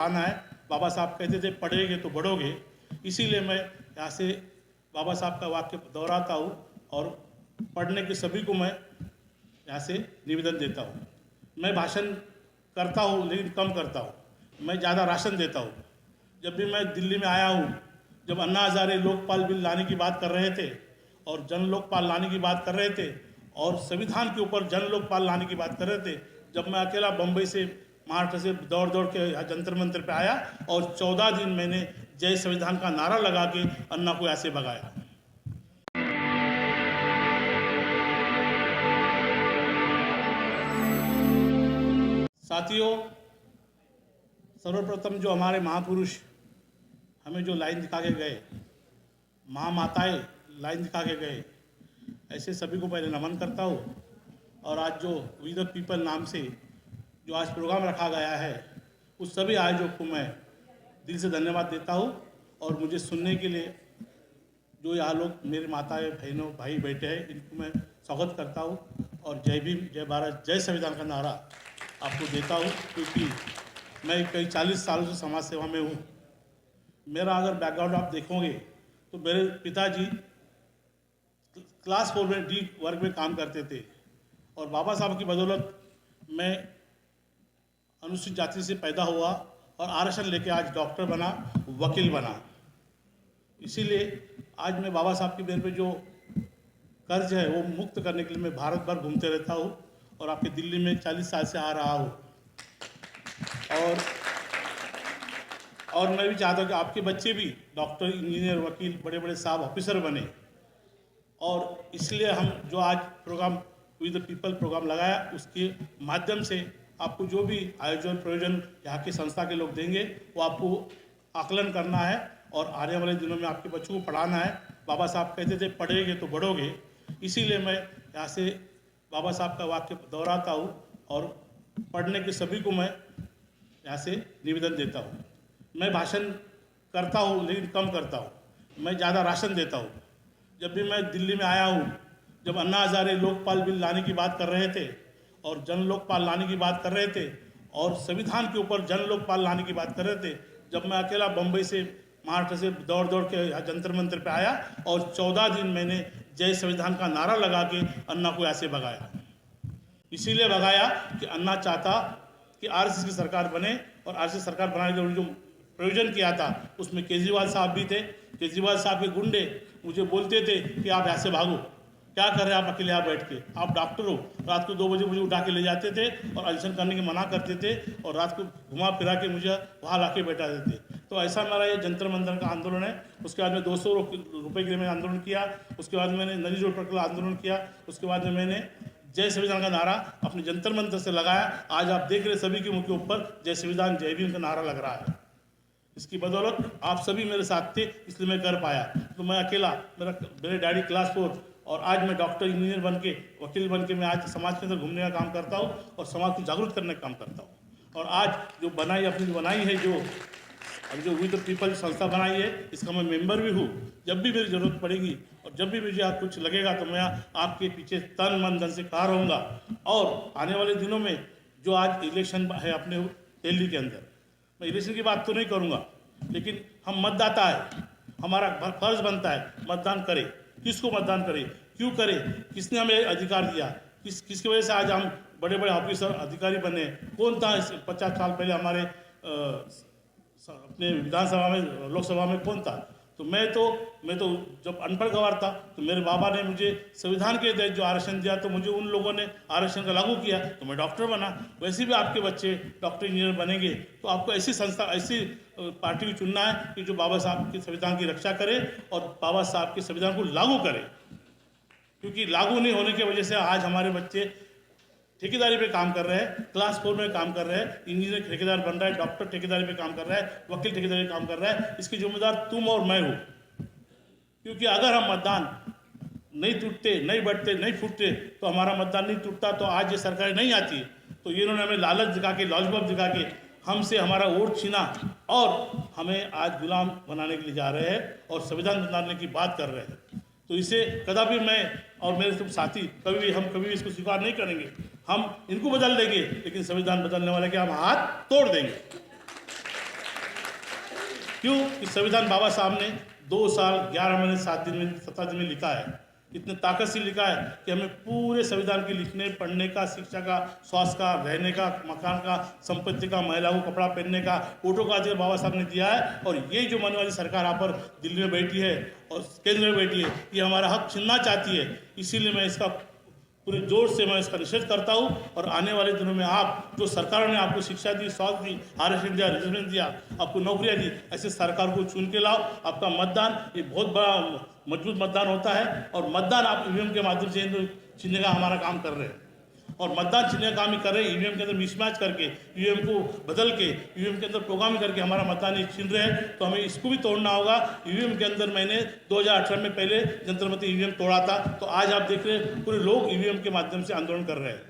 आना है। बाबा साहब कहते थे पढ़ेंगे तो बढ़ोगे, इसीलिए मैं यहाँ से बाबा साहब का वाक्य दोहराता हूँ और पढ़ने के सभी को मैं यहाँ से निवेदन देता हूँ। मैं भाषण करता हूँ लेकिन कम करता हूँ, मैं ज़्यादा राशन देता हूँ। जब भी मैं दिल्ली में आया हूँ, जब अन्ना हज़ारे लोकपाल बिल लाने की बात कर रहे थे और जन लोकपाल लाने की बात कर रहे थे और संविधान के ऊपर जन लोकपाल लाने की बात कर रहे थे, जब मैं अकेला बम्बई से महाराष्ट्र से दौड़ दौड़ के यहाँ जंतर मंतर पे आया और 14 दिन मैंने जय संविधान का नारा लगा के अन्ना को ऐसे भगाया। साथियों, सर्वप्रथम जो हमारे महापुरुष हमें जो लाइन दिखा के गए, महामाताएं लाइन दिखा के गए, ऐसे सभी को पहले नमन करता हूँ। और आज जो वी द पीपल नाम से जो आज प्रोग्राम रखा गया है, उस सभी आयोजक को मैं दिल से धन्यवाद देता हूँ। और मुझे सुनने के लिए जो यहाँ लोग मेरे माताएं बहनों भाई बैठे हैं, इनको मैं स्वागत करता हूँ और जय भीम, जय भारत, जय संविधान का नारा आपको देता हूँ, क्योंकि मैं कई 40 सालों से समाज सेवा में हूँ। मेरा अगर बैकग्राउंड आप देखोगे तो मेरे पिताजी क्लास 4 में डी वर्ग में काम करते थे और बाबा साहब की बदौलत मैं अनुसूचित जाति से पैदा हुआ और आरक्षण लेके आज डॉक्टर बना, वकील बना। इसीलिए आज मैं बाबा साहब की मेरे पे जो कर्ज है वो मुक्त करने के लिए मैं भारत भर घूमते रहता हूँ और आपके दिल्ली में 40 साल से आ रहा हूँ। और मैं भी चाहता हूँ कि आपके बच्चे भी डॉक्टर, इंजीनियर, वकील, बड़े बड़े साहब, ऑफिसर बने। और इसलिए हम जो आज program we the people program लगाया, उसके माध्यम से आपको जो भी आयोजन प्रयोजन यहाँ की संस्था के लोग देंगे वो आपको आकलन करना है और आने वाले दिनों में आपके बच्चों को पढ़ाना है। बाबा साहब कहते थे पढ़ेंगे तो बढ़ोगे, इसीलिए मैं यहाँ से बाबा साहब का वाक्य दोहराता हूँ और पढ़ने के सभी को मैं यहाँ से निवेदन देता हूँ। मैं भाषण करता हूँ लेकिन कम करता हूँ, मैं ज़्यादा राशन देता हूँ। जब भी मैं दिल्ली में आया हूँ, जब अन्ना हज़ारे लोकपाल बिल लाने की बात कर रहे थे और जन लोकपाल लाने की बात कर रहे थे और संविधान के ऊपर जन लोकपाल लाने की बात कर रहे थे, जब मैं अकेला बम्बई से महाराष्ट्र से दौड़ दौड़ के यहाँ जंतर मंतर पे आया और 14 दिन मैंने जय संविधान का नारा लगा के अन्ना को ऐसे भगाया। इसीलिए भगाया कि अन्ना चाहता कि आरएसएस की सरकार बने और आरएसएस सरकार बनाने के लिए जो प्रयोजन किया था उसमें केजरीवाल साहब भी थे। केजरीवाल साहब के गुंडे मुझे बोलते थे कि आप ऐसे भागो, क्या कर रहे हैं आप अकेले यहाँ बैठ के, आप डॉक्टर हो। रात को 2 बजे मुझे उठा के ले जाते थे और अनशन करने की मना करते थे और रात को घुमा फिरा के मुझे वहाँ ला के बैठा देते। तो ऐसा मेरा ये जंतर मंतर का आंदोलन है। उसके बाद में 200 रुपये के लिए मैंने आंदोलन किया, उसके बाद मैंने नरी रोड पर आंदोलन किया, उसके बाद में मैंने जय संविधान का नारा अपने जंतर मंतर से लगाया। आज आप देख रहे सभी के मुँह के ऊपर जय संविधान जय भीम का नारा लग रहा है। इसकी बदौलत आप सभी मेरे साथ थे, इसलिए मैं कर पाया। तो मैं अकेला, मेरे डैडी क्लास 4 और आज मैं डॉक्टर, इंजीनियर बन के, वकील बन के मैं आज समाज के अंदर घूमने का काम करता हूँ और समाज को जागरूक करने का काम करता हूँ। और आज जो बनाई अपनी जो बनाई है, जो वी द पीपल संस्था बनाई है, इसका मैं मेंबर भी हूँ। जब भी मेरी ज़रूरत पड़ेगी और जब भी मुझे कुछ लगेगा तो मैं आपके पीछे तन मन धन से खड़ा रहूँगा। और आने वाले दिनों में जो आज इलेक्शन है अपने दिल्ली के अंदर, मैं इलेक्शन की बात तो नहीं करूँगा, लेकिन हम मतदाता है, हमारा फर्ज बनता है मतदान करें। किसको मतदान करें, क्यों करें, किसने हमें अधिकार दिया, किसकी वजह से आज हम बड़े बड़े ऑफिसर अधिकारी बने। कौन था 50 साल पहले हमारे अपने विधानसभा में, लोकसभा में कौन था। तो मैं तो जब अनपढ़ गवार था तो मेरे बाबा ने मुझे संविधान के तहत जो आरक्षण दिया, तो मुझे उन लोगों ने आरक्षण का लागू किया तो मैं डॉक्टर बना। वैसे भी आपके बच्चे डॉक्टर, इंजीनियर बनेंगे तो आपको ऐसी संस्था, ऐसी पार्टी को चुनना है कि जो बाबा साहब के संविधान की रक्षा करे और बाबा साहब के संविधान को लागू करे। क्योंकि लागू नहीं होने की वजह से आज हमारे बच्चे ठेकेदारी पे काम कर रहे हैं, क्लास 4 में काम कर रहे हैं, इंजीनियर ठेकेदार बन रहा है, डॉक्टर ठेकेदारी पे काम कर रहा है, वकील ठेकेदारी पे काम कर रहा है। इसकी जिम्मेदार तुम और मैं हूँ। क्योंकि अगर हम मतदान नहीं टूटते, नहीं बढ़ते, नहीं फूटते तो हमारा मतदान नहीं टूटता, तो आज ये सरकार नहीं आती। तो ये इन्होंने हमें लालच दिखा के, लॉजबब दिखा के हमसे हमारा वोट छीना और हमें आज गुलाम बनाने के लिए जा रहे हैं और संविधान बनाने की बात कर रहे हैं। तो इसे कदापि मैं और मेरे सब साथी हम कभी भी इसको स्वीकार नहीं करेंगे। हम इनको बदल देंगे लेकिन संविधान बदलने वाले के हम हाथ तोड़ देंगे। क्यों कि संविधान बाबा साहब ने 2 साल 11 महीने 7 दिन में 17 दिन में लिखा है, इतने ताकत से लिखा है कि हमें पूरे संविधान के लिखने पढ़ने का, शिक्षा का, स्वास्थ्य का, रहने का, मकान का, संपत्ति का, महिलाओं को कपड़ा पहनने का, वोटों का अधिकार बाबा साहब ने दिया है। और ये जो मनने वाली सरकार यहाँ पर दिल्ली में बैठी है और केंद्र में बैठी है, ये हमारा हक छीनना चाहती है। इसीलिए मैं इसका पूरे जोर से मैं इसका निषेध करता हूँ। और आने वाले दिनों में आप जो सरकार ने आपको शिक्षा दी, स्वास्थ्य दी, आरक्षण दिया, रिजर्वेशन दिया, आपको नौकरियाँ दी, ऐसे सरकार को चुन के लाओ। आपका मतदान ये बहुत बड़ा मजबूत मतदान होता है और मतदान आप ईवीएम के माध्यम से छीनने का हमारा काम कर रहे हैं और मतदान छीनने का काम ही कर रहे हैं। ईवीएम के अंदर मिसमैच करके, ईवीएम को बदल के, ईवीएम के अंदर प्रोग्राम करके हमारा मतदान ये छीन रहे हैं, तो हमें इसको भी तोड़ना होगा। ईवीएम के अंदर मैंने 2018 में पहले जंतर मंतर ईवीएम तोड़ा था, तो आज आप देख रहे हैं पूरे लोग ईवीएम के माध्यम से आंदोलन कर रहे हैं।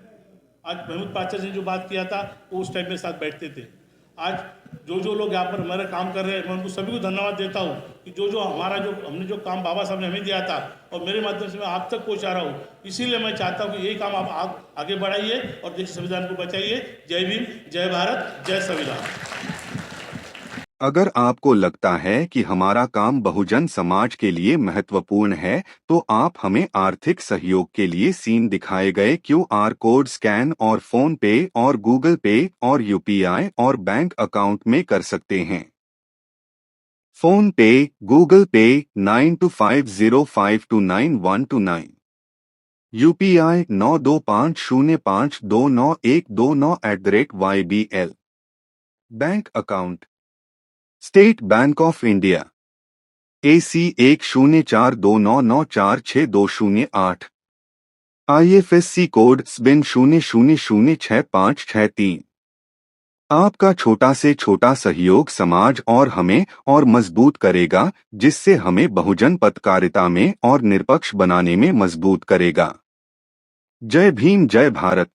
आज महमूद पाचा ने जो बात किया था वो उस टाइम मेरे साथ बैठते थे। आज जो लोग यहाँ पर हमारे काम कर रहे हैं, मैं उनको सभी को धन्यवाद देता हूँ कि जो हमने जो काम बाबा साहब ने हमें दिया था और मेरे माध्यम से मैं आप तक पहुँचा रहा हूँ। इसीलिए मैं चाहता हूँ कि यही काम आप आगे बढ़ाइए और देश संविधान को बचाइए। जय भीम, जय भारत, जय संविधान। अगर आपको लगता है कि हमारा काम बहुजन समाज के लिए महत्वपूर्ण है, तो आप हमें आर्थिक सहयोग के लिए सीन दिखाए गए QR कोड स्कैन और फोन पे और गूगल पे और UPI और बैंक अकाउंट में कर सकते हैं। फोन पे, गूगल पे 9250529129, UPI 9250529129@YBL। Bank account state bank of India AC 104299462008, IFSC code SBIN 00066563। आपका छोटा से छोटा सहयोग समाज और हमें और मजबूत करेगा, जिससे हमें बहुजन पत्रकारिता में और निष्पक्ष बनाने में मजबूत करेगा। जय भीम, जय भारत।